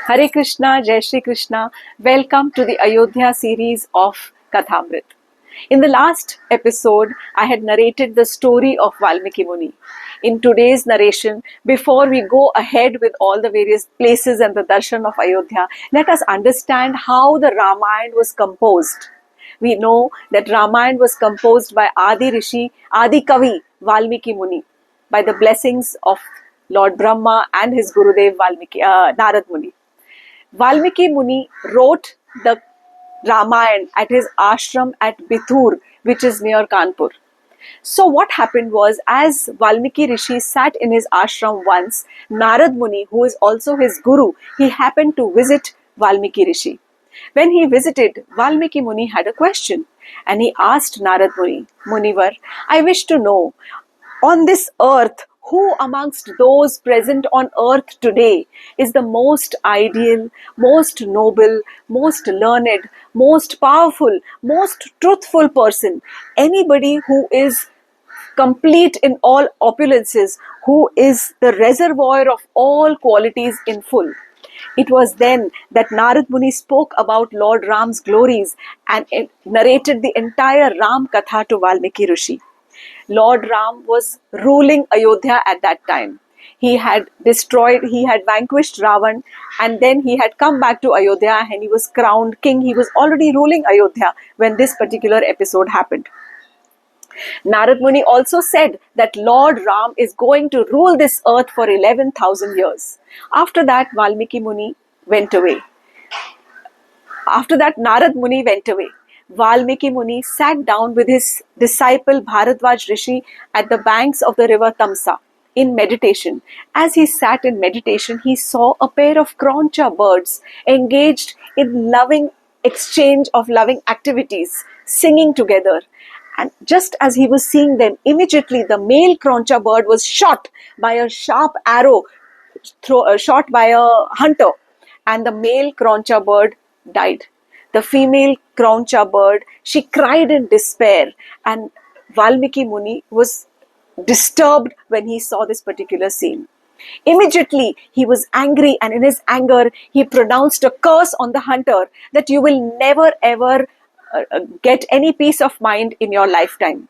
Hare Krishna, Jai Shri Krishna. Welcome to the Ayodhya series of Kathaamrit. In the last episode, I had narrated the story of Valmiki Muni. In today's narration, before we go ahead with all the various places and the darshan of Ayodhya, let us understand how the Ramayan was composed. We know that Ramayan was composed by Adi Rishi, Adi Kavi, Valmiki Muni, by the blessings of Lord Brahma and his Gurudev Narad Muni. Valmiki Muni wrote the Ramayan at his ashram at Bithur, which is near Kanpur. So what happened was, as Valmiki Rishi sat in his ashram once, Narad Muni, who is also his guru, he happened to visit Valmiki Rishi. When he visited, Valmiki Muni had a question and he asked Narad Muni, Munivar, I wish to know, on this earth, who amongst those present on earth today is the most ideal, most noble, most learned, most powerful, most truthful person? Anybody who is complete in all opulences, who is the reservoir of all qualities in full. It was then that Narad Muni spoke about Lord Ram's glories and narrated the entire Ram Katha to Valmiki Rishi. Lord Ram was ruling Ayodhya at that time. He had vanquished Ravan, and then he had come back to Ayodhya and he was crowned king. He was already ruling Ayodhya when this particular episode happened. Narad Muni also said that Lord Ram is going to rule this earth for 11,000 years. After that, Valmiki Muni went away. After that, Narad Muni went away. Valmiki Muni sat down with his disciple Bharadwaj Rishi at the banks of the river Tamsa in meditation. As he sat in meditation, he saw a pair of Croncha birds engaged in loving exchange of loving activities, singing together. And just as he was seeing them, immediately the male Croncha bird was shot by a sharp arrow, shot by a hunter, and the male Croncha bird died. The female Croncha bird, she cried in despair, and Valmiki Muni was disturbed when he saw this particular scene. Immediately he was angry, and in his anger he pronounced a curse on the hunter that you will never ever get any peace of mind in your lifetime.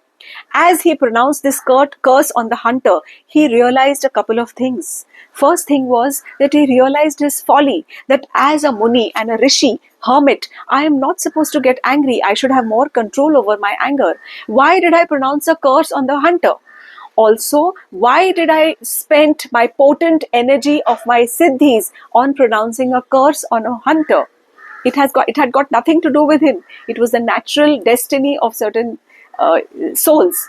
As he pronounced this curse on the hunter, he realized a couple of things. First thing was that he realized his folly, that as a Muni and a Rishi, hermit, I am not supposed to get angry. I should have more control over my anger. Why did I pronounce a curse on the hunter? Also, why did I spend my potent energy of my siddhis on pronouncing a curse on a hunter? It had got nothing to do with him. It was the natural destiny of certain souls.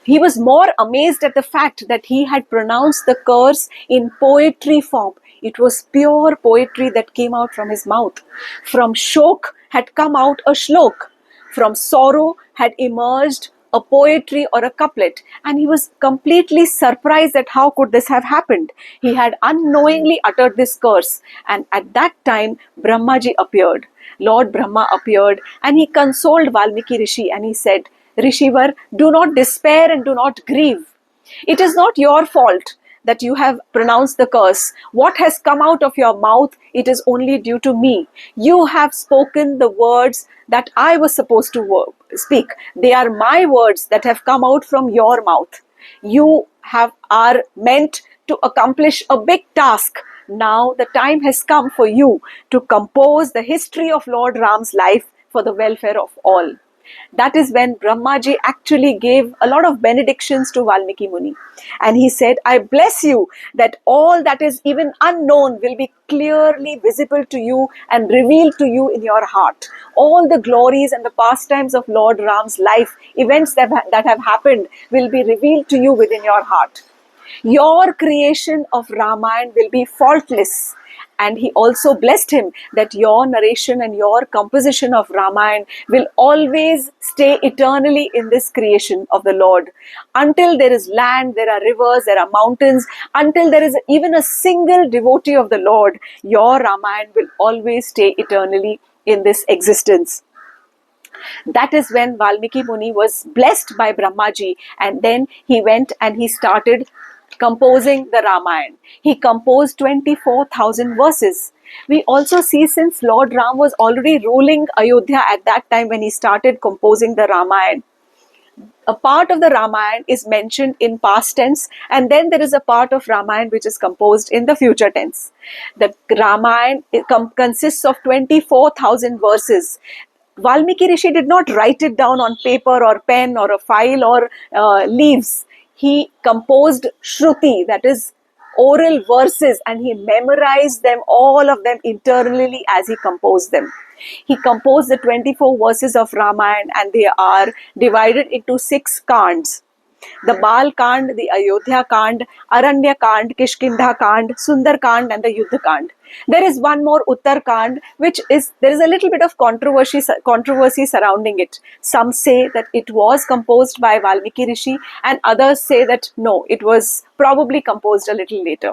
He was more amazed at the fact that he had pronounced the curse in poetry form. It was pure poetry that came out from his mouth. From shok had come out a shlok. From sorrow had emerged a poetry or a couplet, and he was completely surprised at how could this have happened. He had unknowingly uttered this curse, and at that time Brahmaji appeared. Lord Brahma appeared and he consoled Valmiki Rishi and he said, Rishivar, do not despair and do not grieve. It is not your fault that you have pronounced the curse. What has come out of your mouth, it is only due to me. You have spoken the words that I was supposed to speak. They are my words that have come out from your mouth. You are meant to accomplish a big task. Now the time has come for you to compose the history of Lord Ram's life for the welfare of all. That is when Brahmaji actually gave a lot of benedictions to Valmiki Muni. And he said, I bless you that all that is even unknown will be clearly visible to you and revealed to you in your heart. All the glories and the pastimes of Lord Ram's life, events that have happened, will be revealed to you within your heart. Your creation of Ramayan will be faultless. And he also blessed him that your narration and your composition of Ramayan will always stay eternally in this creation of the Lord. Until there is land, there are rivers, there are mountains, until there is even a single devotee of the Lord, your Ramayan will always stay eternally in this existence. That is when Valmiki Muni was blessed by Brahmaji, and then he went and he started composing the Ramayana. He composed 24,000 verses. We also see, since Lord Ram was already ruling Ayodhya at that time when he started composing the Ramayana, a part of the Ramayana is mentioned in past tense, and then there is a part of Ramayana which is composed in the future tense. The Ramayana consists of 24,000 verses. Valmiki Rishi did not write it down on paper or pen or a file or leaves. He composed Shruti, that is oral verses, and he memorized them, all of them internally as he composed them. He composed the 24 verses of Ramayana, and they are divided into 6 kands: the Bal Kand, the Ayodhya Kand, Aranya Kand, Kishkindha Kand, Sundar Kand, and the Yuddha Kand. There is one more Uttar Kand, which is, there is a little bit of controversy surrounding it. Some say that it was composed by Valmiki Rishi, and others say that no, it was probably composed a little later.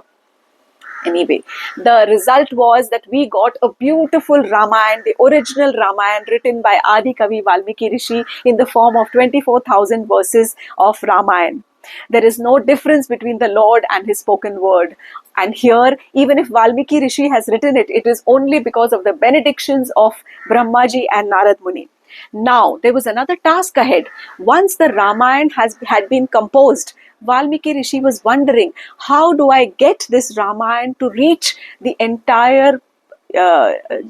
Anyway, the result was that we got a beautiful Ramayana, the original Ramayana written by Adi Kavi Valmiki Rishi in the form of 24,000 verses of Ramayana. There is no difference between the Lord and his spoken word. And here, even if Valmiki Rishi has written it, it is only because of the benedictions of Brahmaji and Narad Muni. Now, there was another task ahead. Once the Ramayana had been composed, Valmiki Rishi was wondering, how do I get this Ramayana to reach the entire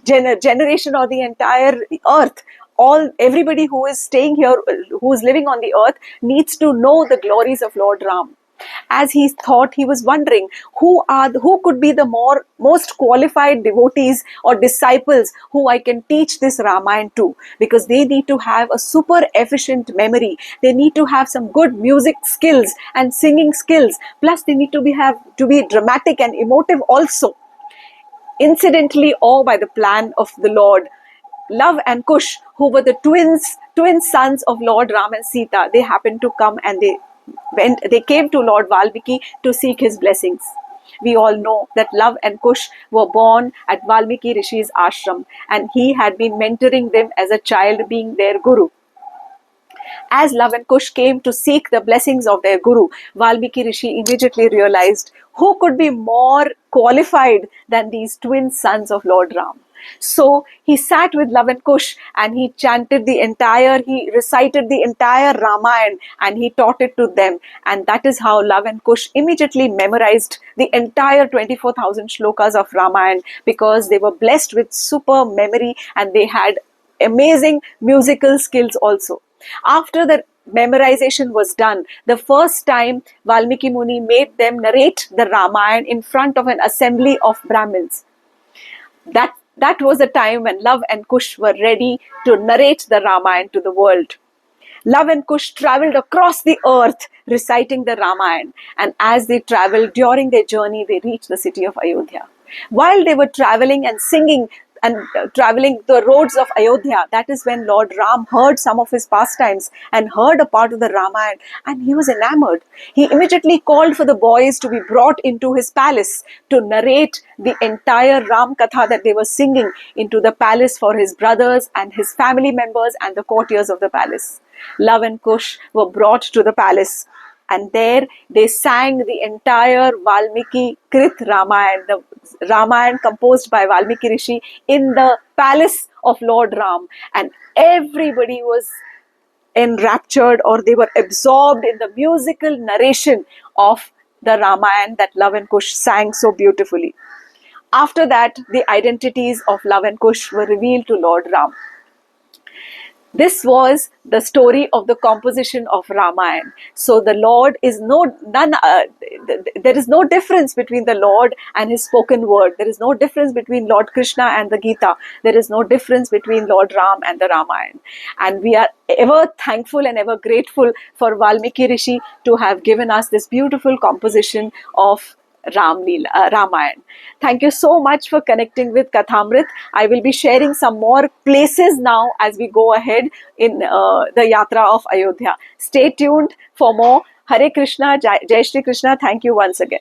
generation or the entire earth? Everybody who is staying here, who is living on the earth, needs to know the glories of Lord Ram. As he thought, he was wondering who could be the most qualified devotees or disciples who I can teach this Ramayana to, because they need to have a super efficient memory. They need to have some good music skills and singing skills. Plus, they need to be dramatic and emotive also. Incidentally, or by the plan of the Lord, Love and Kush, who were the twin sons of Lord Ram and Sita, they happened to come, and they came to Lord Valmiki to seek his blessings. We all know that Love and Kush were born at Valmiki Rishi's ashram, and he had been mentoring them as a child, being their guru. As Love and Kush came to seek the blessings of their guru, Valmiki Rishi immediately realized who could be more qualified than these twin sons of Lord Ram. So he sat with Love and Kush, and he recited the entire Ramayana, and he taught it to them. And that is how Love and Kush immediately memorized the entire 24,000 shlokas of Ramayana, because they were blessed with super memory and they had amazing musical skills also. After the memorization was done, the first time Valmiki Muni made them narrate the Ramayana in front of an assembly of Brahmins. That was the time when Love and Kush were ready to narrate the Ramayana to the world. Love and Kush travelled across the earth reciting the Ramayana, and as they travelled during their journey, they reached the city of Ayodhya. While they were travelling and singing and travelling the roads of Ayodhya, that is when Lord Ram heard some of his pastimes and heard a part of the Ramayana, and he was enamored. He immediately called for the boys to be brought into his palace to narrate the entire Ram Katha that they were singing into the palace for his brothers and his family members and the courtiers of the palace. Love and Kush were brought to the palace, and there they sang the entire Valmiki Krit Ramayana, the Ramayana composed by Valmiki Rishi in the palace of Lord Ram, and everybody was enraptured, or they were absorbed in the musical narration of the Ramayana that Love and Kush sang so beautifully. After that, the identities of Love and Kush were revealed to Lord Ram. This was the story of the composition of Ramayana. So the Lord is there is no difference between the Lord and his spoken word. There is no difference between Lord Krishna and the Gita. There is no difference between Lord Ram and the Ramayana. And we are ever thankful and ever grateful for Valmiki Rishi to have given us this beautiful composition of Ramayan. Thank you so much for connecting with Kathaamrit. I will be sharing some more places now as we go ahead in the Yatra of Ayodhya. Stay tuned for more. Hare Krishna, Jai Shri Krishna. Thank you once again.